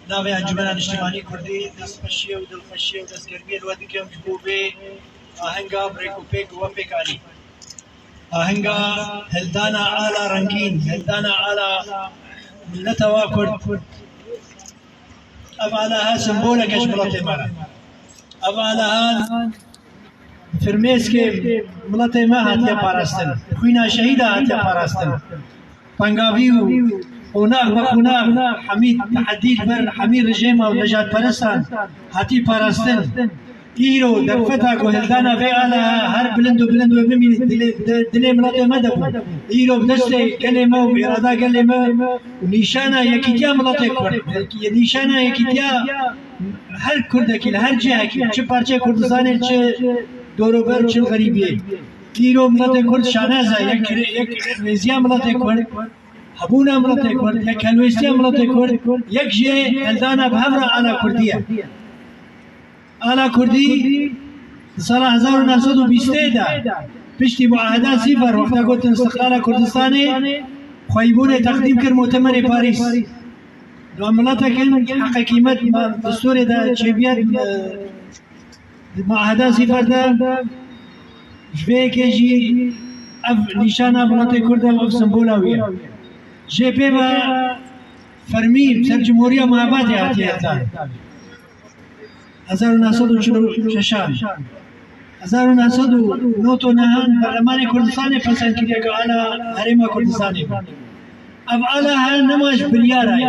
ناوی انجمن اجتماعی کردی دست خشی و دل خشی و دست گرمی الوادی کم جبو به آهنگا بریک و پیک و پیکانی آهنگا هلدانا آلا رنگین هلدانا آلا ملتوا کرد افعالها سمبولك اشبرت مانا افعالها فرميس کے ملت ما هاتیا پاراستن خوینا شهیدا هاتیا پاراستن پنگاویو خوناق بخوناق حمید تحدید بر حمید رژیم و نجات پرستان هاتی پاراستن ایرو در فتح کو هلدانا في آلها هر بلند و بمین دلی ملت ما دبو ایرو بدست کلمه و اراده کلمه و نیشانا یکیتیا ملت کرد نیشانا یکیتیا هر کردکی هر جهه کی چه پارچه کردستان چه دوروبر چه غریبیه ایرو ملت کرد شانازه یک ریزیا ملت کرد هبونا ملت کرد یک هلوستیا ملت کرد یک جه هلدانا بهمرا آلا کردیه آلا کردی سال 1920 دا پشتی معاهده صفر وقتا گوتن استقلال کردستانی خویبون تقدیم کرد مؤتمر پاریس دو عملاتا کن حق قیمت دستور دا چیبیت معاهده صفر دا جوه که جی اف نشان عملات کرده و اف سمبولاویه جه پی با فرمیم سر جمهوریه محبت احتیاطا 1946 1909 نهان برلمان کردستان پسند کردی که آلا حریم کردستانی افعالها نماش بریار آئی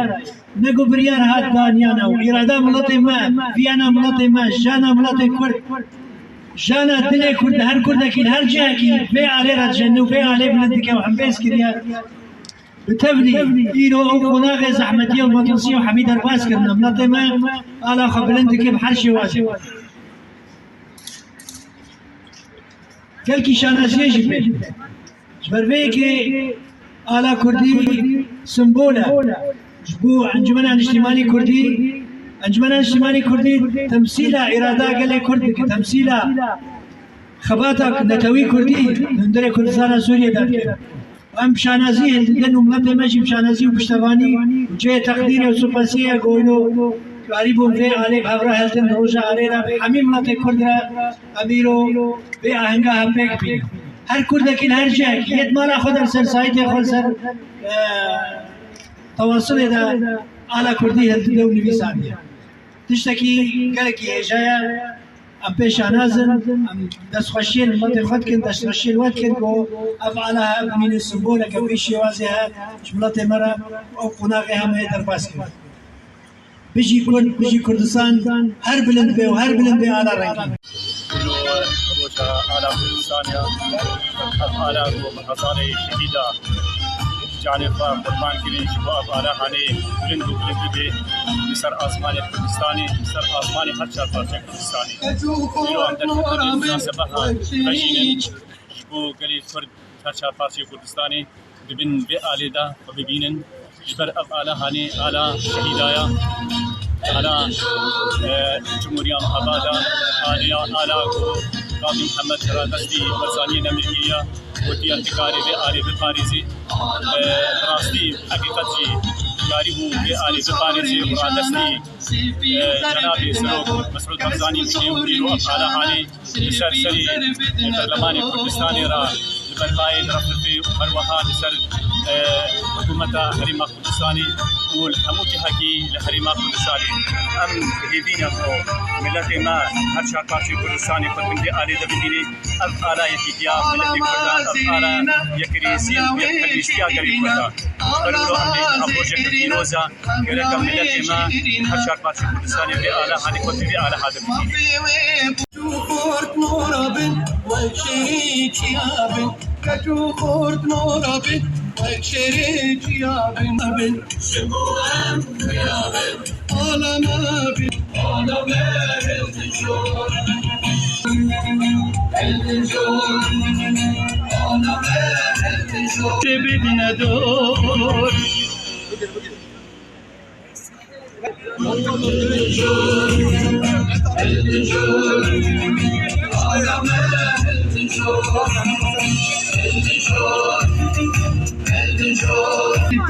نگو بریار هات دانیانا و اراده ملت ما ویانا ملت ما جانا ملت کرد جانا دل کرد هر کرد کی هر جه کی بی علی رد جنو بی علی بلند که و حمبیس کردیا بتبلي إيرو أو خناغ زحمتية ومطلسية وحميد أرباس كرنا ملت ما على خبلند كيف حرشي واسي كالكي شاناسية جبل جبربيكي على كردي سمبولا جبو انجمن اجتماعي كردي انجمن اجتماعي كردي تمثيل إرادة قال كردي تمثيل خباتك نتوي كردي هندري كردستان سوريا داك ام شانازی هلدن امت ماشي بشانازی و پشتوانی جه تقدیر و سپاسیه گوینو غریبون في علی خبره هلدن روزا علینا همین ملت کرد را امیرو به آهنگا هم پیک بید هر کردکین هر جه ید مالا خود سر سایت خود سر تواصل دا آلا کردی هلدن و نویسانیه تشتکی گلکی هجایا ام پیش آنازن ام دست خوشیل ملت خود کن دست خوشیل ود کن کو افعالها من السمبولة كفيش وازها جملة مرة أو قناقها ما يدرباس كن بيجي كردستان هر بلند بي وهر بلند بي على رنكين روشا على كردستانيا افعالها ومحصاني شديدة جانب قربان كري شباب على حالي بلند بي مصر آسماني كردستاني مصر آسماني هر شهر بارچه كردستاني يلو عندك فترة مناسبها خشين شبو قليل فرد هر شهر بارچه كردستاني دبن بي آلي دا وببينن جبر أفعالها هاني على شهيدايا على جمهورية محبادة على قاضي محمد رادستي برزانية أمريكية وتي ارتكاري بآلي بباريزي راستي حقيقتي قاربو بآلي بباريزي ورادستي جنابي سلوك مسعود برزاني بكيو أفعالها هاني بسر سري برلماني كردستاني را لبرلاي رفضي ومروها لسر حكومة حريم كردستاني والحمو جهكي لحريم كردستاني أم هيدين أو ملتي ما هر شهر بارچه كردستاني قد من دي آلي دبديني أف آلا يكيديا ملتي كردان أف آلا يكريسين يكريستيا قريب كردان برولو أمدي أبوجة كرديروزا يلقى ملتي ما هر شهر بارچه كردستاني في آلا هاني قد في آلا هذا بديني خورد نورا بن والشريك يا بن كتو خورد نورا بن والشريك يا بن شبوهم يا بن على ما بن على ما الجور الجور على ما الجور بدنا دور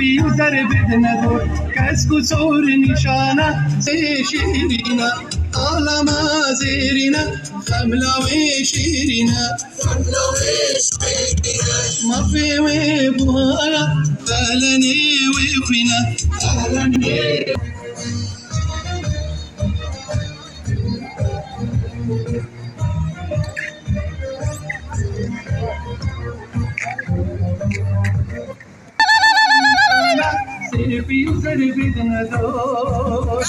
سيفي وزربت ندور كسكو صور نشانة شيرينا على ما زيرنا خملة وشيرنا ما في وبهايا فلني وخنا سيفي وزربت ندور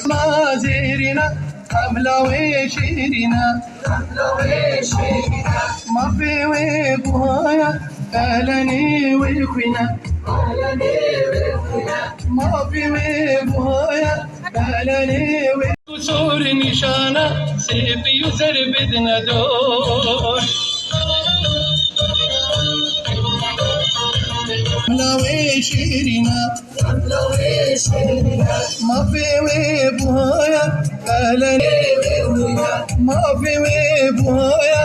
ما زيرنا حملة وشيرنا ما في وبهايا أهلني وخنا ما في وبهايا أهلني وصور نشانة سيفي وزربت ندور حملة وشيرنا ما في وبهايا أهلني ما في وبهايا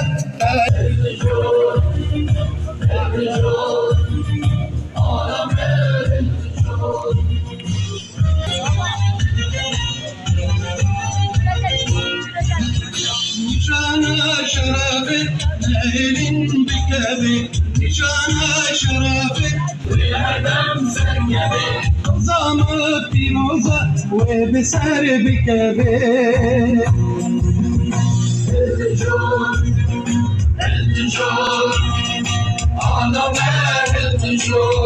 نشانة شرافة نهل بكبي نشانة شرافة والهدم سنجبي ضامت بموزة وبسر بكبي الجول على مال الجول